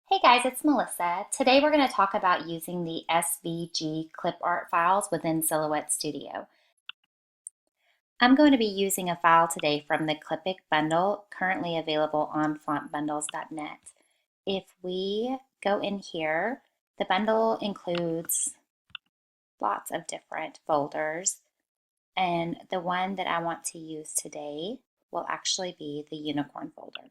Hey guys, it's Melissa. Today we're going to talk about using the SVG clip art files within Silhouette Studio. I'm going to be using a file today from the Clipic bundle, currently available on fontbundles.net. If we go in here, the bundle includes lots of different folders, and the one that I want to use today will actually be the unicorn folder.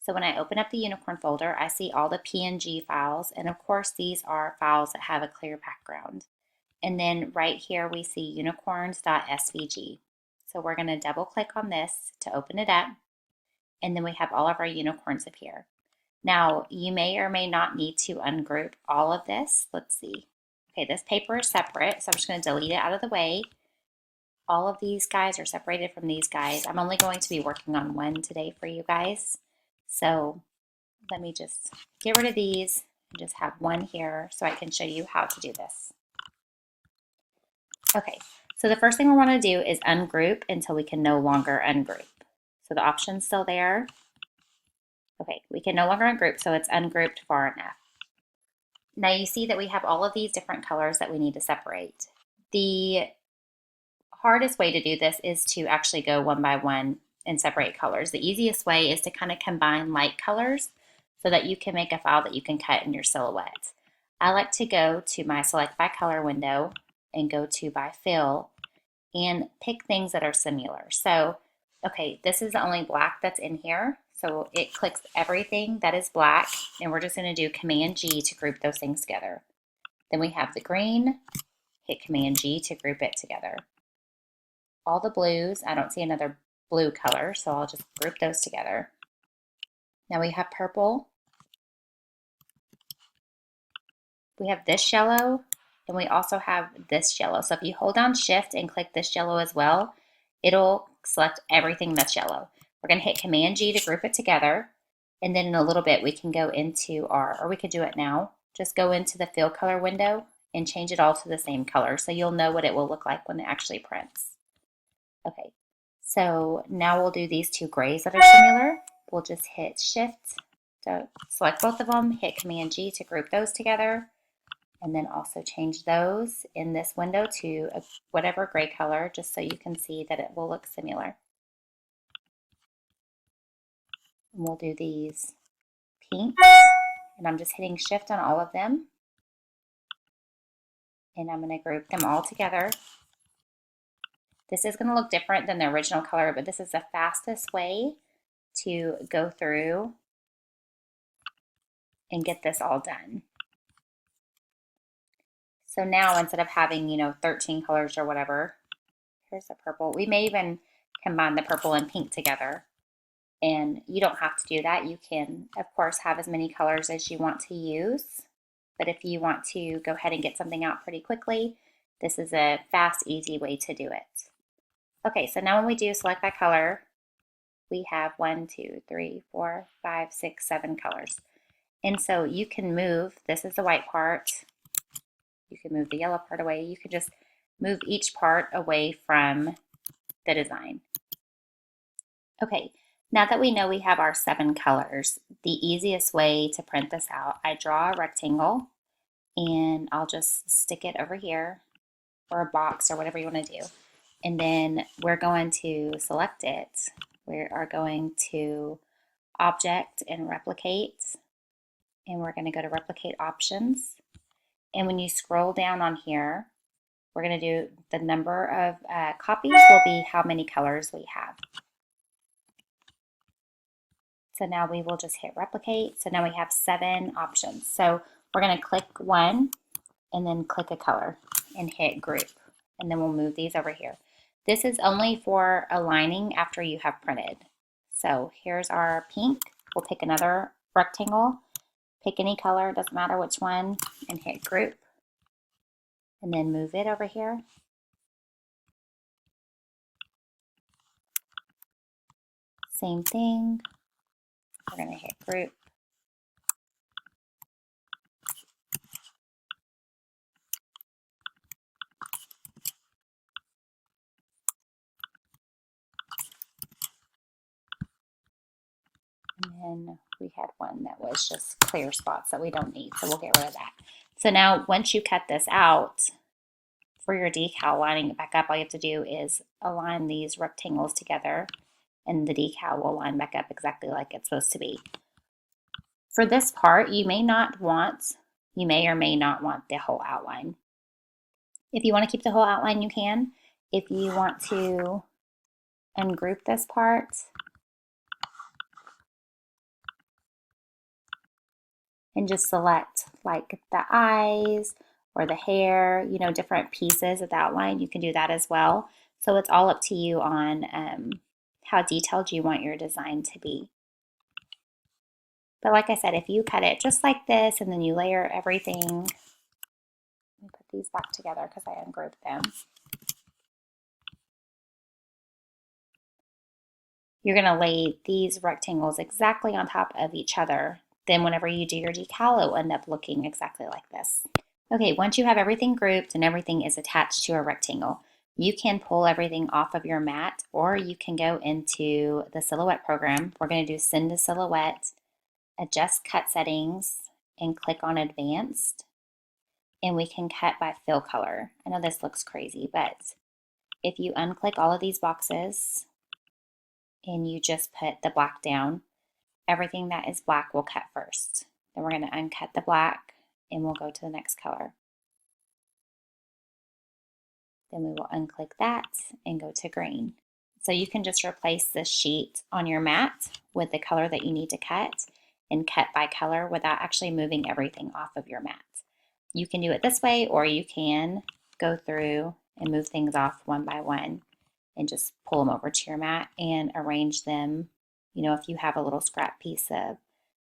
So when I open up the unicorn folder, I see all the PNG files, and of course these are files that have a clear background. And then right here we see unicorns.svg. So we're going to double click on this to open it up, and then we have all of our unicorns appear. Now you may or may not need to ungroup all of this. Let's see. Okay, this paper is separate, so I'm just going to delete it out of the way. All of these guys are separated from these guys. I'm only going to be working on one today for you guys. So let me just get rid of these and just have one here so I can show you how to do this. Okay, so the first thing we want to do is ungroup until we can no longer ungroup. So the option's still there. Okay, we can no longer ungroup, so it's ungrouped far enough. Now you see that we have all of these different colors that we need to separate. The hardest way to do this is to actually go one by one and separate colors. The easiest way is to kind of combine light colors so that you can make a file that you can cut in your Silhouette. I like to go to my Select by Color window and go to by Fill and pick things that are similar. So, okay, this is the only black that's in here. So it clicks everything that is black, and we're just going to do Command G to group those things together. Then we have the green, hit Command G to group it together. All the blues, I don't see another blue color, so I'll just group those together. Now we have purple. We have this yellow, and we also have this yellow. So if you hold down Shift and click this yellow as well, it'll select everything that's yellow. We're going to hit Command G to group it together, and then in a little bit we can go into or we could do it now, just go into the fill color window and change it all to the same color so you'll know what it will look like when it actually prints. Okay, so now we'll do these two grays that are similar. We'll just hit Shift to select both of them, hit Command G to group those together, and then also change those in this window to whatever gray color, just so you can see that it will look similar. And we'll do these pinks, and I'm just hitting Shift on all of them, and I'm going to group them all together. This is going to look different than the original color, but this is the fastest way to go through and get this all done. So now instead of having, 13 colors or whatever, here's the purple. We may even combine the purple and pink together. And you don't have to do that. You can, of course, have as many colors as you want to use. But if you want to go ahead and get something out pretty quickly, this is a fast, easy way to do it. Okay, so now when we do select by color, we have 1, 2, 3, 4, 5, 6, 7 colors. And so you can move, this is the white part, you can move the yellow part away, you can just move each part away from the design. Okay, now that we know we have our 7 colors, the easiest way to print this out, I draw a rectangle and I'll just stick it over here, or a box or whatever you want to do. And then we're going to select it. We are going to Object and Replicate. And we're going to go to Replicate Options. And when you scroll down on here, we're going to do the number of copies will be how many colors we have. So now we will just hit Replicate. So now we have 7 options. So we're going to click one and then click a color and hit Group. And then we'll move these over here. This is only for aligning after you have printed. So here's our pink. We'll pick another rectangle, pick any color, doesn't matter which one, and hit Group. And then move it over here. Same thing. We're going to hit Group. And then we had one that was just clear spots that we don't need, so we'll get rid of that. So now once you cut this out, for your decal, lining it back up, all you have to do is align these rectangles together and the decal will line back up exactly like it's supposed to be. For this part, you may or may not want the whole outline. If you want to keep the whole outline, you can. If you want to ungroup this part, and just select like the eyes or the hair, you know, different pieces of the outline, you can do that as well. So it's all up to you on how detailed you want your design to be. But like I said, if you cut it just like this and then you layer everything, let me put these back together because I ungrouped them. You're going to lay these rectangles exactly on top of each other. Then whenever you do your decal, it will end up looking exactly like this. Okay, once you have everything grouped and everything is attached to a rectangle, you can pull everything off of your mat, or you can go into the silhouette program. We're going to do send to silhouette, adjust cut settings, and click on advanced. And we can cut by fill color. I know this looks crazy, but if you unclick all of these boxes and you just put the black down, everything that is black will cut first. Then we're going to uncut the black and we'll go to the next color. Then we will unclick that and go to green. So you can just replace this sheet on your mat with the color that you need to cut and cut by color without actually moving everything off of your mat. You can do it this way, or you can go through and move things off one by one and just pull them over to your mat and arrange them. You know, if you have a little scrap piece of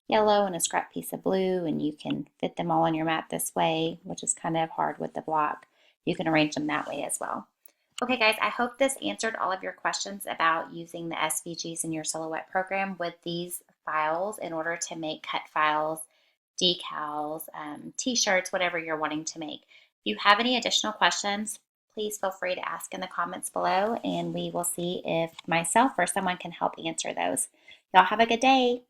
yellow and a scrap piece of blue and you can fit them all on your mat this way, which is kind of hard with the block, you can arrange them that way as well. Okay guys, I hope this answered all of your questions about using the SVGs in your silhouette program with these files in order to make cut files, decals, t-shirts, whatever you're wanting to make. If you have any additional questions, please feel free to ask in the comments below and we will see if myself or someone can help answer those. Y'all have a good day.